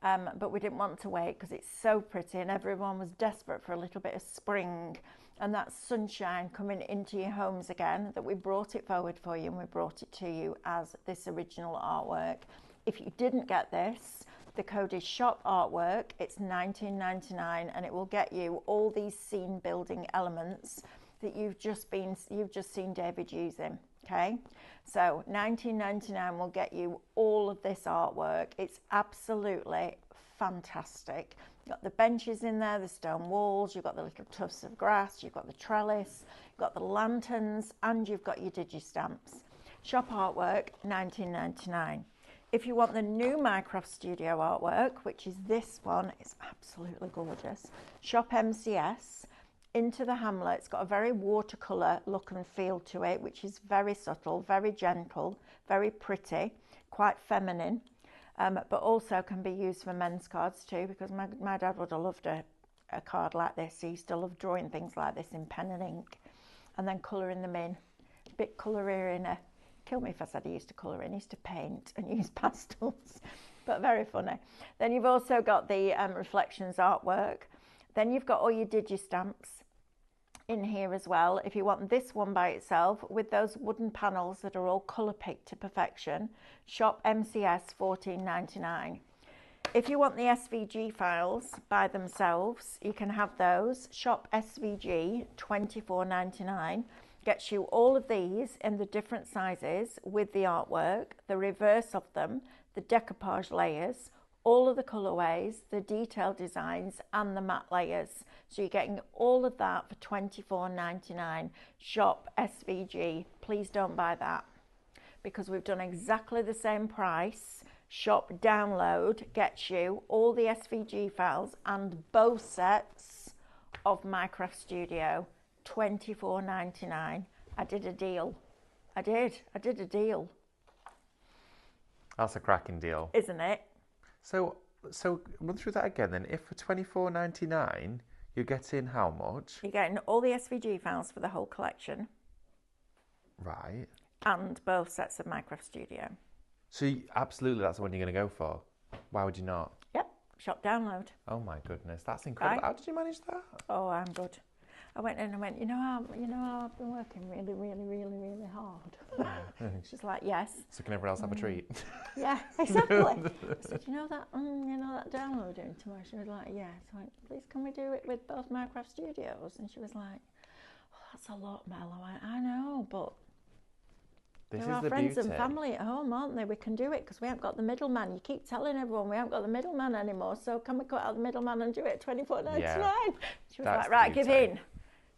but we didn't want to wait because it's so pretty and everyone was desperate for a little bit of spring and that sunshine coming into your homes again, that we brought it forward for you and we brought it to you as this original artwork. If you didn't get this, the code is shop artwork. It's $19.99 and it will get you all these scene building elements that you've just seen David using. Okay, so $19.99 will get you all of this artwork. It's absolutely fantastic. You've got the benches in there, the stone walls, you've got the little tufts of grass, you've got the trellis, you've got the lanterns, and you've got your digi-stamps. Shop artwork, $19.99. If you want the new Minecraft Studio artwork, which is this one, it's absolutely gorgeous. Shop MCS. Into the Hamlet. It's got a very watercolour look and feel to it, which is very subtle, very gentle, very pretty, quite feminine, but also can be used for men's cards too, because my dad would have loved a card like this. He used to love drawing things like this in pen and ink and then colouring them in. A bit colour-in. Kill me if I said he used to colour in. He used to paint and use pastels, but very funny. Then you've also got the reflections artwork. Then you've got all your digi-stamps in here as well. If you want this one by itself with those wooden panels that are all colour picked to perfection, shop MCS $14.99. If you want the SVG files by themselves, you can have those. Shop SVG $24.99. Gets you all of these in the different sizes with the artwork, the reverse of them, the decoupage layers, all of the colourways, the detailed designs and the matte layers. So you're getting all of that for $24.99. Shop SVG. Please don't buy that because we've done exactly the same price. Shop download gets you all the SVG files and both sets of Minecraft Studio, $24.99. I did a deal. I did a deal. That's a cracking deal. Isn't it? So run through that again then. If for $24.99 you're getting how much? You're getting all the SVG files for the whole collection. Right. And both sets of Minecraft Studio. So absolutely that's the one you're going to go for. Why would you not? Yep. Shop download. Oh my goodness, that's incredible. Right. How did you manage that? Oh, I'm good. I went in and went, you know how I've been working really hard. She's like, yes. So can everyone else have a treat? Yeah, exactly. I said, you know that download doing tomorrow? She was like, yes. I went, please can we do it with both Minecraft Studios? And she was like, oh, that's a lot, Mel. I went, I know, but This there is are the friends beauty. and family at home, aren't they? We can do it because we haven't got the middleman. You keep telling everyone we haven't got the middleman anymore, so can we cut out the middleman and do it at $24.99? Yeah, she was that's like, the right, give beauty. in.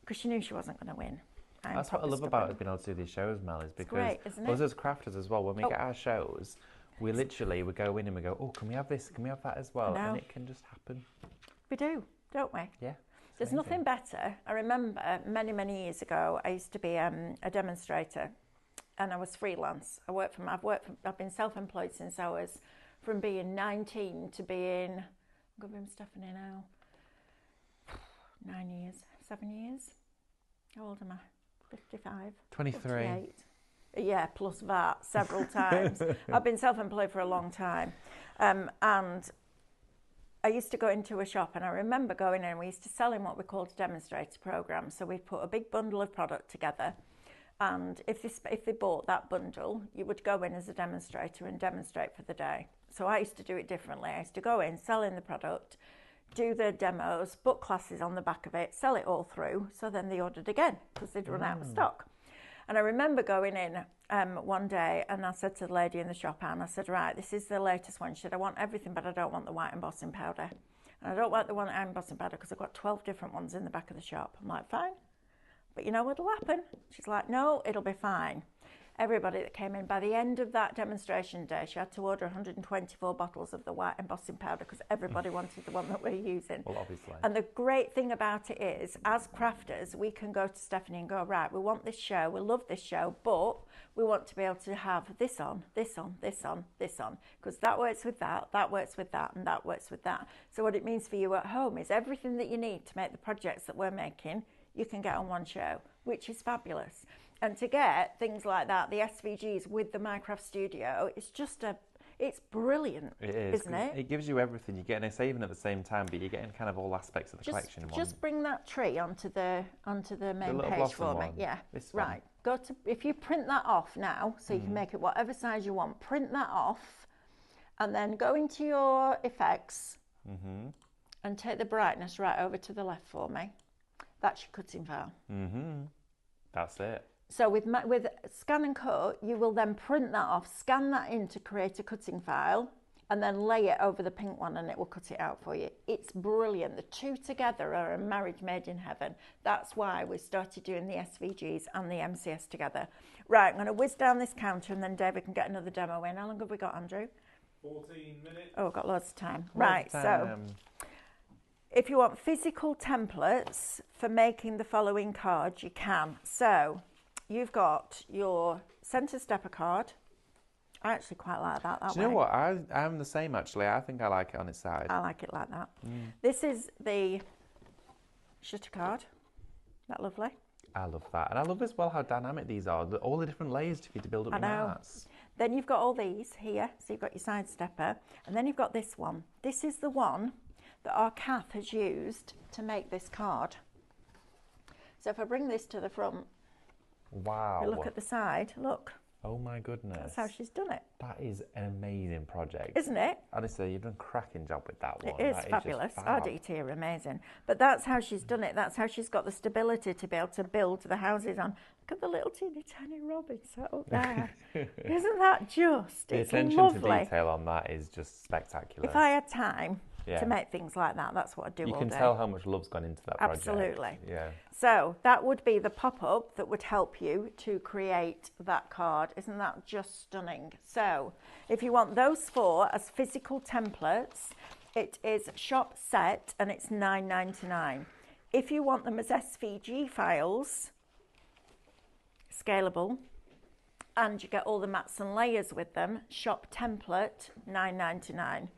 Because she knew she wasn't going to win. That's what I love about being able to do these shows, Mel, is because great, isn't us it? as crafters as well, when we get our shows, we literally would go in and we go, oh, can we have this? Can we have that as well? And it can just happen. We do, don't we? Yeah. There's nothing better. I remember many years ago, I used to be a demonstrator and I was freelance. I've been self-employed since I was from being 19 to being, I'm going to be Stephanie now, 7 years. How old am I? 55? 23. 48. Yeah, plus that several times. I've been self-employed for a long time. And I used to go into a shop and I remember going in, we used to sell in what we called a demonstrator program. So we'd put a big bundle of product together. And if they bought that bundle, you would go in as a demonstrator and demonstrate for the day. So I used to do it differently. I used to go in, sell in the product, do the demos, book classes on the back of it, sell it all through. So then they ordered again because they'd run out of stock. And I remember going in one day and I said to the lady in the shop, Anne, I said, right, this is the latest one. She said, I want everything, but I don't want the white embossing powder. And I don't want the white embossing powder because I've got 12 different ones in the back of the shop. I'm like, fine. But you know what'll happen? She's like, no, it'll be fine. Everybody that came in, by the end of that demonstration day, she had to order 124 bottles of the white embossing powder because everybody wanted the one that we're using. Well, obviously. And the great thing about it is, as crafters, we can go to Stephanie and go, right, we want this show, we love this show, but we want to be able to have this on, this on, this on, this on, because that works with that works with that, and that works with that. So what it means for you at home is everything that you need to make the projects that we're making, you can get on one show, which is fabulous. And to get things like that, the SVGs with the Minecraft Studio, it's It's brilliant, It is, isn't it? It gives you everything. You're getting a saving at the same time, but you're getting kind of all aspects of the collection in one. Just bring that tree onto the main little page blossom for me. one. Yeah, This one. right. Go to, if you print that off now, so you can make it whatever size you want. Print that off, and then go into your effects and take the brightness right over to the left for me. That's your cutting file. That's it. So with scan and cut, you will then print that off, scan that in to create a cutting file, and then lay it over the pink one and it will cut it out for you. It's brilliant. The two together are a marriage made in heaven. That's why we started doing the SVGs and the MCS together. Right, I'm going to whiz down this counter and then David can get another demo in. How long have we got, Andrew? 14 minutes. Oh, we've got loads of time. Loads of So time. if you want physical templates for making the following cards, you can. So you've got your centre stepper card. I actually quite like that Do you know what? I'm the same actually. I think I like it on its side. I like it like that. This is the shutter card. Isn't that lovely? I love that. And I love as well how dynamic these are. All the different layers for you to build up I your know. mats. Then you've got all these here. So you've got your side stepper. And then you've got this one. This is the one that our Kath has used to make this card. So if I bring this to the front, Wow. you look at the side, look. Oh my goodness. That's how she's done it. That is an amazing project. Isn't it? Honestly, you've done a cracking job with that one. It is That fabulous. just Our fab. DT are amazing. But that's how she's done it. That's how she's got the stability to be able to build the houses on. Look at the little teeny tiny robin set up there. Isn't that just? The It's attention lovely. to detail on that is just spectacular. If I had time Yeah. to make things like that, that's what I'd do You all can day. tell how much love's gone into that project. Absolutely. Yeah. So that would be the pop-up that would help you to create that card. Isn't that just stunning? So if you want those four as physical templates, it is shop set and it's $9.99. If you want them as SVG files, scalable, and you get all the mats and layers with them, shop template, $9.99.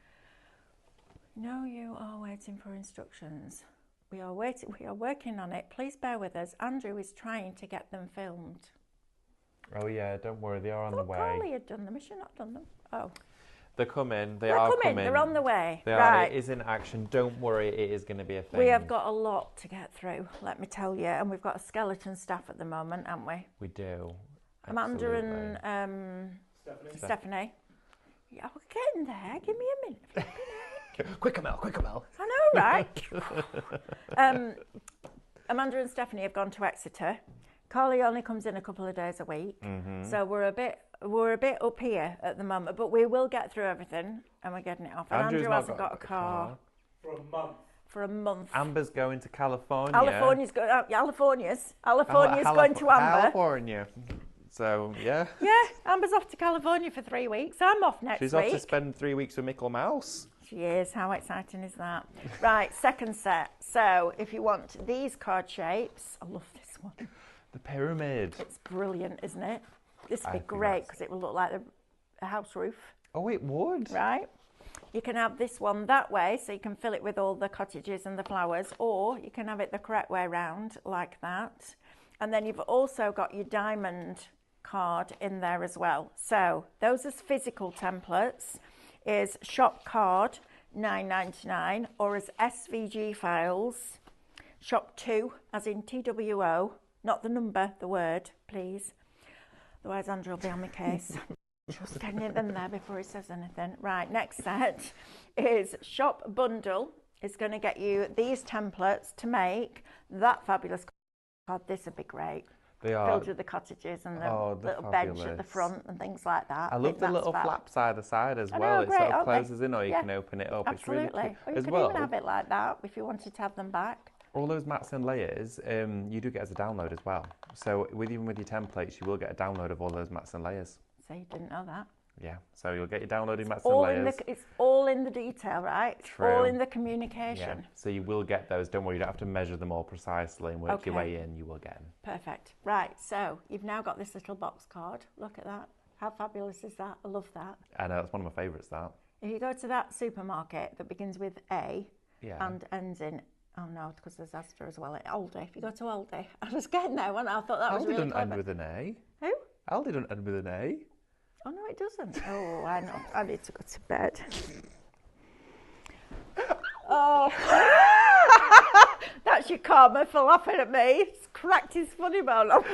No, you are waiting for instructions. We are working on it. Please bear with us. Andrew is trying to get them filmed. Oh yeah, don't worry, they are on the Thought way. Carly had done them. Has she not done them? Oh. They're coming. They're coming. They're on the way. They right. are. It is in action. Don't worry, it is going to be a thing. We have got a lot to get through, let me tell you. And we've got a skeleton staff at the moment, haven't we? We do. Amanda Absolutely. and Stephanie. Stephanie. Yeah, we're getting there. Give me a minute. Quick, Mel, quick, Mel. I know, right? Amanda and Stephanie have gone to Exeter. Carly only comes in a couple of days a week, so we're a bit up here at the moment, but we will get through everything, and we're getting it off. And Andrew's Andrew not hasn't got a car For a month. for a month. Amber's going to California. California's going to Amber. California. So, yeah. Yeah, Amber's off to California for 3 weeks. I'm off next She's week. off to spend 3 weeks with Mickle Mouse. She is. How exciting is that? Right, second set. So if you want these card shapes, I love this one. The pyramid. It's brilliant, isn't it? This would I be think great that's- because it will look like a house roof, Oh, it would. right? You can have this one that way, so you can fill it with all the cottages and the flowers, or you can have it the correct way round, like that. And then you've also got your diamond card in there as well. So those as physical templates is shop card, $9.99, or as SVG files, shop 2, as in TWO, not the number, the word, please. Otherwise Andrew will be on my case. Just getting them there before he says anything. Right, next set is shop bundle. It's going to get you these templates to make that fabulous card. This would be great. They are. Filled with the cottages and the they're little bench at the fabulous. front and things like that. I love think the that's little fab. flaps either side as I well. know, It great, sort of aren't they? closes in, or you Yeah. can open it up. Absolutely. It's really cute. Or you As could well, even have it like that if you wanted to have them back. all those mats and layers, you do get as a download as well. So even with your templates, you will get a download of all those mats and layers. So you didn't know that. Yeah, so you'll get your downloaded mats and All in layers. it's all in the detail, right? It's all True. in the Yeah, communication. so you will get those. Don't worry, you don't have to measure them all precisely and work your Okay. way in. You will get them. Perfect. Right, so you've now got this little box card. Look at that. How fabulous is that? I love that. I know, that's one of my favourites, that. If you go to that supermarket that begins with A Yeah. and ends in, oh no, because there's Asda as well, Aldi. If you go to Aldi, I was getting there when I thought that was Aldi really doesn't end clever. with an A. Who? Aldi doesn't end with an A. Oh, no, it doesn't. Oh, I know. I need to go to bed. Oh. That's your karma for laughing at me. He's cracked his funny bone off.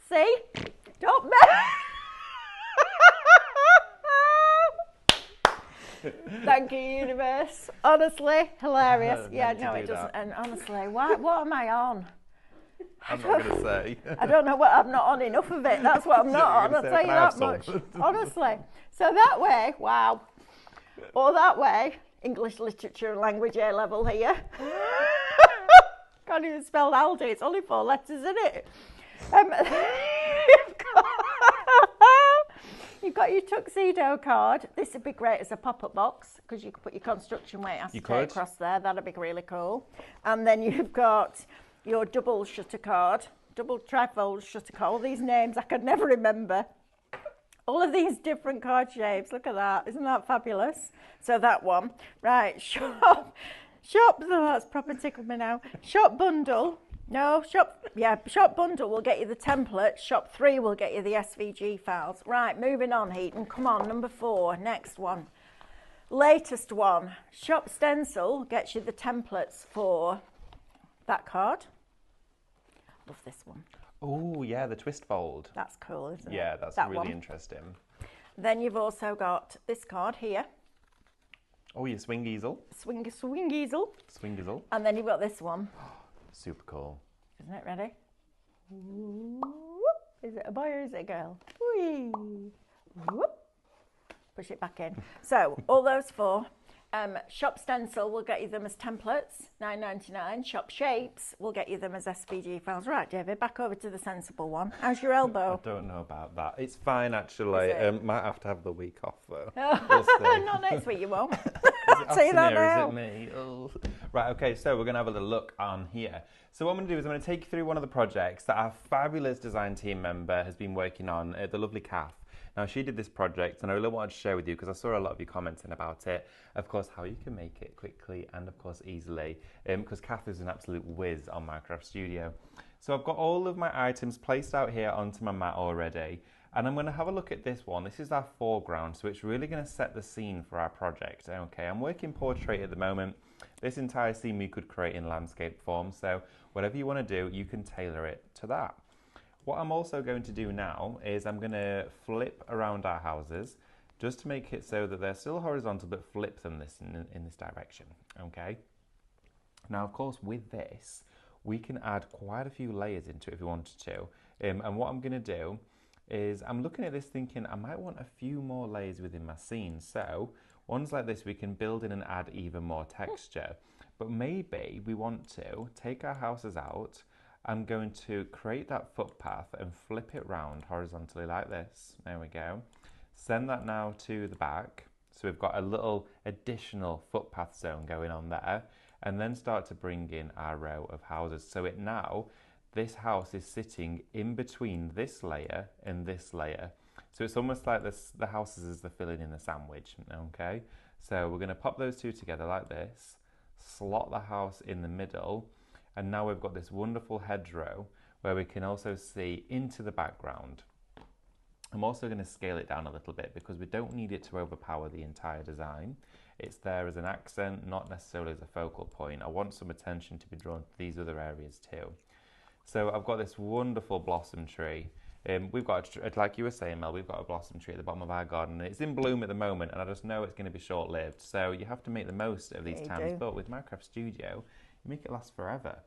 See? Don't Thank you, universe. Honestly, hilarious. Yeah, no, it doesn't. And honestly, what am I on? I'm not going to say. I don't know what. I'm not on enough of it. That's what I'm not on. I'll tell you that much. Honestly. So that way, wow. Or that way, English literature and language A level here. Can't even spell Aldi. It's only 4 letters, isn't it? You've got your tuxedo card. This would be great as a pop-up box because you could put your construction weight acetate across there. That'd be really cool. And then you've got your double shutter card, double trifold shutter card. All these names I could never remember. All of these different card shapes. Look at that. Isn't that fabulous? So that one. Right, shop, oh, that's proper tickled me now. Shop bundle. No, shop bundle will get you the template. Shop 3 will get you the SVG files. Right, moving on, Heaton. Come on, number 4, next one. Latest one. Shop stencil gets you the templates for that card. Love this one. Oh, yeah, the twist fold. That's cool, isn't it? Yeah, that's really interesting. Then you've also got this card here. Oh, your swing easel. Swing easel. Swing easel. And then you've got this one. Super cool. Isn't it? Ready? Is it a boy or is it a girl? Whee. Whoop. Push it back in. So all those 4. Shop stencil will get you them as templates, $9.99. Shop shapes will get you them as SVG files. Right, David, back over to the sensible one. How's your elbow? I don't know about that. It's fine, actually. Might have to have the week off, though. Not next week, you won't. I'll tell you that now. Is it me? Oh. Right, okay, so we're going to have a little look on here. So what I'm going to do is I'm going to take you through one of the projects that our fabulous design team member has been working on, the lovely Kath. Now, she did this project, and I really wanted to share with you because I saw a lot of you commenting about it. Of course, how you can make it quickly and, of course, easily, because Kath is an absolute whiz on Minecraft Studio. So I've got all of my items placed out here onto my mat already, and I'm going to have a look at this one. This is our foreground, so it's really going to set the scene for our project. Okay, I'm working portrait at the moment. This entire scene we could create in landscape form, so whatever you want to do, you can tailor it to that. What I'm also going to do now is I'm going to flip around our houses just to make it so that they're still horizontal but flip them in this direction, okay? Now, of course, with this, we can add quite a few layers into it if we wanted to. And what I'm going to do is I'm looking at this thinking I might want a few more layers within my scene. So ones like this we can build in and add even more texture. But maybe we want to take our houses out. I'm going to create that footpath and flip it round horizontally like this. There we go. Send that now to the back. So we've got a little additional footpath zone going on there. And then start to bring in our row of houses. So this house is sitting in between this layer and this layer. So it's almost like the houses is the filling in the sandwich, okay? So we're gonna pop those two together like this, slot the house in the middle, and now we've got this wonderful hedgerow where we can also see into the background. I'm also going to scale it down a little bit because we don't need it to overpower the entire design. It's there as an accent, not necessarily as a focal point. I want some attention to be drawn to these other areas too. So I've got this wonderful blossom tree. We've got, like you were saying, Mel, we've got a blossom tree at the bottom of our garden. It's in bloom at the moment, and I just know it's going to be short-lived. So you have to make the most of these times. But with Minecraft Studio, you make it last forever.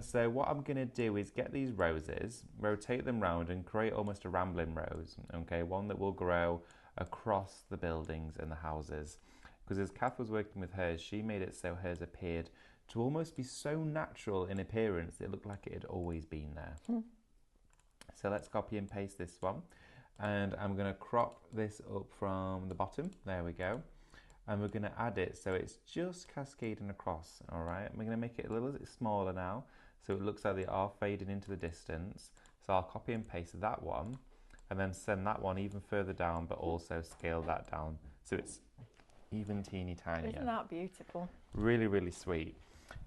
So what I'm going to do is get these roses, rotate them round, and create almost a rambling rose. Okay, one that will grow across the buildings and the houses. Because as Kath was working with hers, she made it so hers appeared to almost be so natural in appearance, it looked like it had always been there. So let's copy and paste this one. And I'm going to crop this up from the bottom. There we go. And we're going to add it so it's just cascading across, all right? We're going to make it a little bit smaller now, so it looks like they are fading into the distance. So I'll copy and paste that one, and then send that one even further down, but also scale that down so it's even teeny tiny. Isn't that beautiful? Really, really sweet.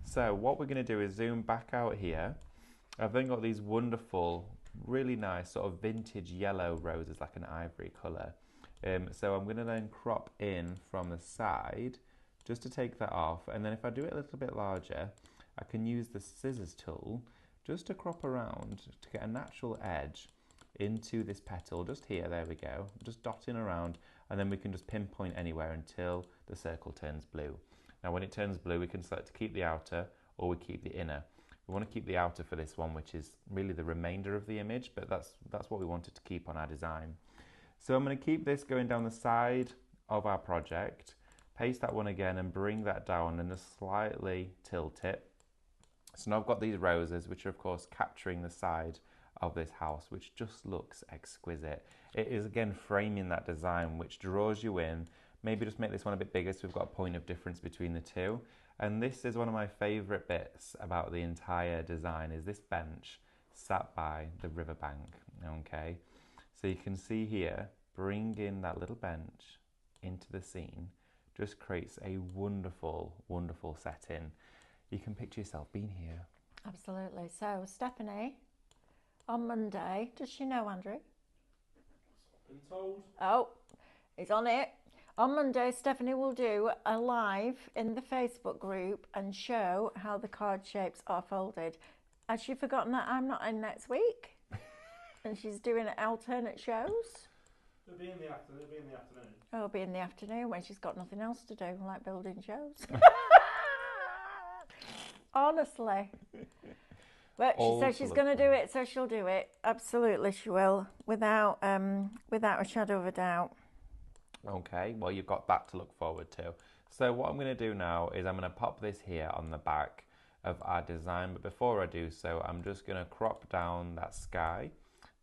So what we're going to do is zoom back out here. I've then got these wonderful really nice sort of vintage yellow roses, like an ivory colour. So I'm going to then crop in from the side just to take that off, and then if I do it a little bit larger, I can use the scissors tool just to crop around to get a natural edge into this petal, just here, there we go, just dotting around, and then we can just pinpoint anywhere until the circle turns blue. Now when it turns blue, we can select to keep the outer or we keep the inner. We want to keep the outer for this one, which is really the remainder of the image, but that's what we wanted to keep on our design. So I'm going to keep this going down the side of our project, paste that one again and bring that down and just slightly tilt it. So now I've got these roses, which are of course capturing the side of this house, which just looks exquisite. It is again framing that design, which draws you in. Maybe just make this one a bit bigger so we've got a point of difference between the two. And this is one of my favourite bits about the entire design, is this bench sat by the riverbank, okay? So you can see here, bringing that little bench into the scene just creates a wonderful, wonderful setting. You can picture yourself being here. Absolutely. So Stephanie, on Monday, does she know, Andrew? Been told. Oh, he's on it. On Monday, Stephanie will do a live in the Facebook group and show how the card shapes are folded. Has she forgotten that I'm not in next week? And she's doing alternate shows? It'll be in the afternoon. Oh, it'll be in the afternoon when she's got nothing else to do, like building shows. Honestly. But she says she's going to do it, so she'll do it. Absolutely, she will, without a shadow of a doubt. Okay, well you've got that to look forward to. So what I'm going to do now is I'm going to pop this here on the back of our design, but before I do so, I'm just going to crop down that sky.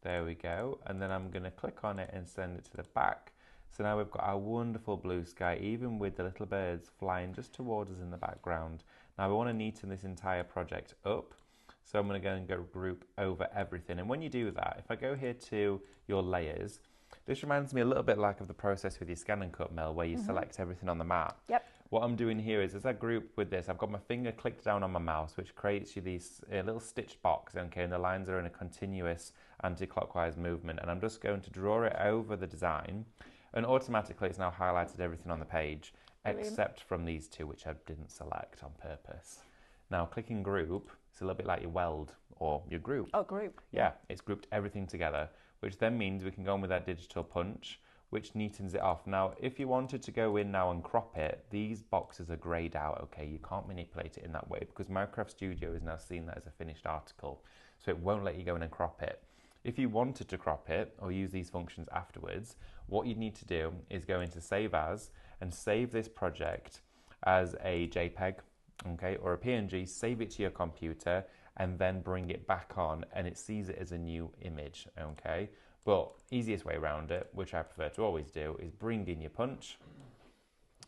There we go, and then I'm going to click on it and send it to the back. So now we've got our wonderful blue sky, even with the little birds flying just towards us in the background. Now we want to neaten this entire project up, so I'm going to go and group over everything. And when you do that, if I go here to your layers, this reminds me a little bit like of the process with your scan and cut, Mel, where you select everything on the map. Yep. What I'm doing here is, as I group with this, I've got my finger clicked down on my mouse, which creates you these little stitched box, okay, and the lines are in a continuous anti-clockwise movement, and I'm just going to draw it over the design, and automatically it's now highlighted everything on the page, except from these two, which I didn't select on purpose. Now, clicking group, it's a little bit like your weld or your group. Oh, group. Yeah, it's grouped everything together, which then means we can go in with that digital punch, which neatens it off. Now, if you wanted to go in now and crop it, these boxes are greyed out, okay? You can't manipulate it in that way because Minecraft Studio is now seen that as a finished article, so it won't let you go in and crop it. If you wanted to crop it or use these functions afterwards, what you'd need to do is go into Save As and save this project as a JPEG, okay, or a PNG, save it to your computer, and then bring it back on and it sees it as a new image, okay? But easiest way around it, which I prefer to always do, is bring in your punch.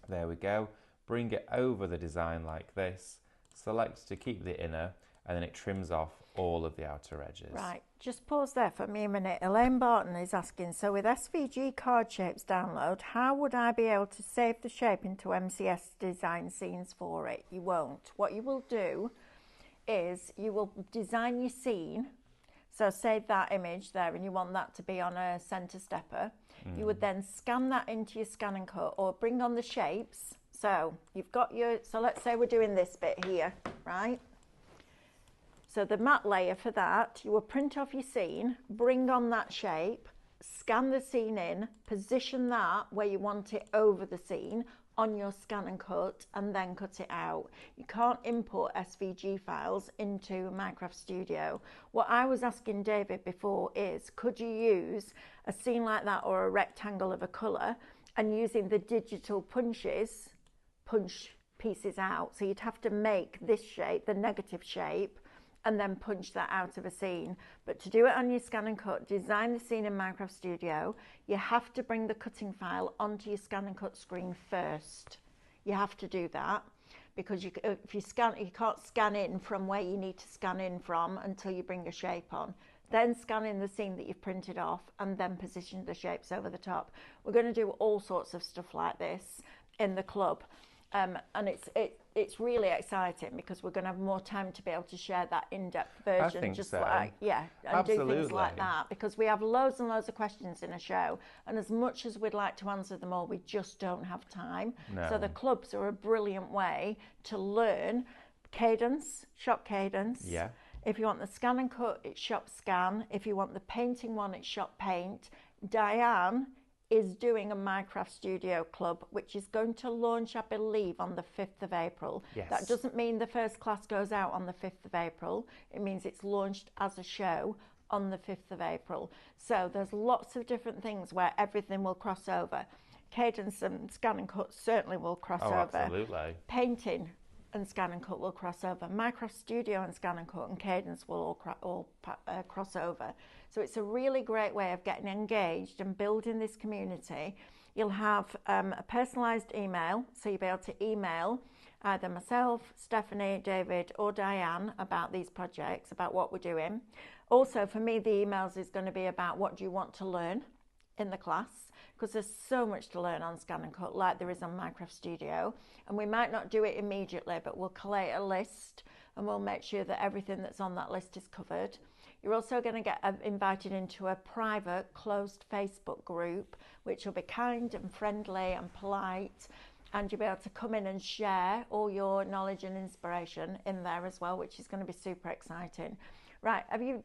There we go. Bring it over the design like this. Select to keep the inner, and then it trims off all of the outer edges. Right, just pause there for me a minute. Elaine Barton is asking, so with SVG card shapes download, how would I be able to save the shape into MCS design scenes for it? You won't. What you will do is you will design your scene. So save that image there and you want that to be on a center stepper. You would then scan that into your scan and cut or bring on the shapes. So you've got your, so let's say we're doing this bit here, right? So the matte layer for that, you will print off your scene, bring on that shape, scan the scene in, position that where you want it over the scene on your scan and cut, and then cut it out. You can't import SVG files into Minecraft Studio. What I was asking David before is, could you use a scene like that or a rectangle of a colour and using the digital punches, punch pieces out? So you'd have to make this shape, the negative shape, and then punch that out of a scene. But to do it on your scan and cut, design the scene in Minecraft Studio, you have to bring the cutting file onto your scan and cut screen first. You have to do that because if you scan, you can't scan in from where you need to scan in from until you bring a shape on. Then scan in the scene that you've printed off and then position the shapes over the top. We're going to do all sorts of stuff like this in the club. And it's really exciting because we're going to have more time to be able to share that in-depth version, think just so. and do things like Absolutely. that, because we have loads and loads of questions in a show, and as much as we'd like to answer them all, we just don't have time. No. So the clubs are a brilliant way to learn cadence, shop cadence. Yeah. If you want the scan and cut, it's shop scan. If you want the painting one, it's shop paint. Diane is doing a Minecraft Studio Club, which is going to launch, I believe, on the 5th of April. Yes. That doesn't mean the first class goes out on the 5th of April. It means it's launched as a show on the 5th of April. So there's lots of different things where everything will cross over. Cadence and scan and cut certainly will cross over. Absolutely. Painting and scan and cut will cross over. Minecraft Studio and scan and cut and cadence will all cross over. So it's a really great way of getting engaged and building this community. You'll have a personalised email, so you'll be able to email either myself, Stephanie, David or Diane about these projects, about what we're doing. Also for me, the emails is going to be about what do you want to learn in the class, because there's so much to learn on scan and cut like there is on Minecraft Studio, and we might not do it immediately, but we'll collate a list and we'll make sure that everything that's on that list is covered. You're also going to get invited into a private closed Facebook group, which will be kind and friendly and polite, and you'll be able to come in and share all your knowledge and inspiration in there as well, which is going to be super exciting. Right, have you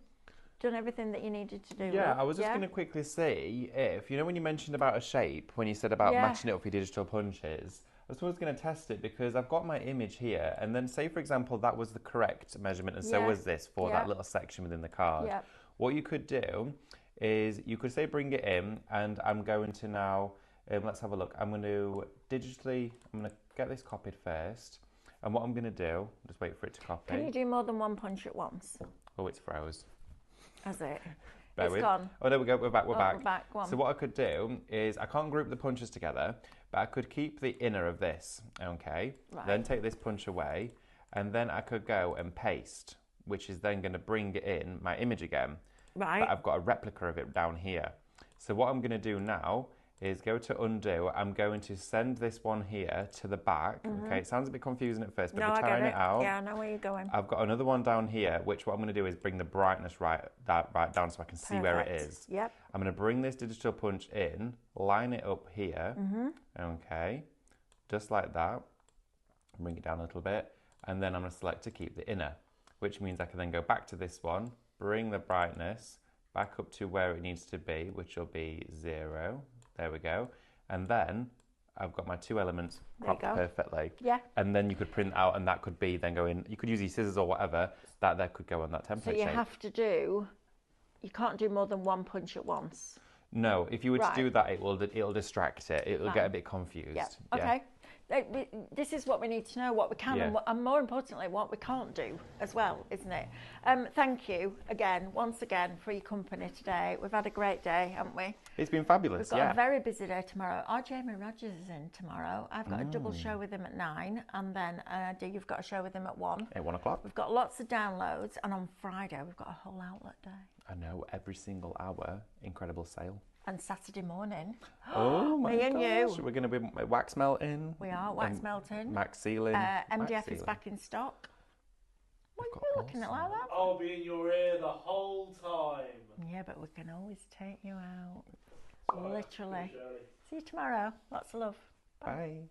done everything that you needed to do? Yeah, Luke? I was just going to quickly see if, you know, when you mentioned about a shape, when you said about matching it up with your digital punches, I was going to test it because I've got my image here, and then say, for example, that was the correct measurement, and so was this for that little section within the card. Yeah. What you could do is you could say bring it in, and I'm going to now, let's have a look. I'm going to get this copied first, and what I'm going to do, just wait for it to copy. Can you do more than one punch at once? Oh, it's froze. Has it? Bear It's with. gone. Oh, there we go. We're back. We're back. We're back. Go on. So what I could do is I can't group the punches together, but I could keep the inner of this. Okay. Right. Then take this punch away, and then I could go and paste, which is then going to bring in my image again. Right. But I've got a replica of it down here. So what I'm going to do now is go to undo. I'm going to send this one here to the back. Okay, it sounds a bit confusing at first, but No, if I you're get tying it out, Yeah, I know where you're going. I've got another one down here, which what I'm going to do is bring the brightness right down so I can see where it Perfect. is. Yep. I'm going to bring this digital punch in, line it up here, okay, just like that, bring it down a little bit, and then I'm going to select to keep the inner, which means I can then go back to this one, bring the brightness back up to where it needs to be, which will be 0. There we go. And then I've got my two elements cropped perfectly. Yeah. And then you could print out, and that could be then go in. You could use your scissors or whatever. That there could go on that template So you shape. have to do. You can't do more than one punch at once. No, if you were to Right. do that, it'll distract it. It'll get a bit confused. Yeah. Okay. This is what we need to know, what we can, and more importantly, what we can't do as well, isn't it? Thank you once again, for your company today. We've had a great day, haven't we? It's been fabulous. We've got a very busy day tomorrow. Our Jamie Rogers is in tomorrow. I've got a double show with him at 9, and then you've got a show with him at 1. At 1 o'clock. We've got lots of downloads, and on Friday we've got a whole outlet day. I know, every single hour, incredible sale. And Saturday morning, Oh my me and gosh. you. We're going to be wax melting. We are wax melting. Max sealing. MDF is back in stock. What are you looking at like that? I'll be in your ear the whole time. Yeah, but we can always take you out. Sorry, Literally. Shirley. See you tomorrow. Lots of love. Bye.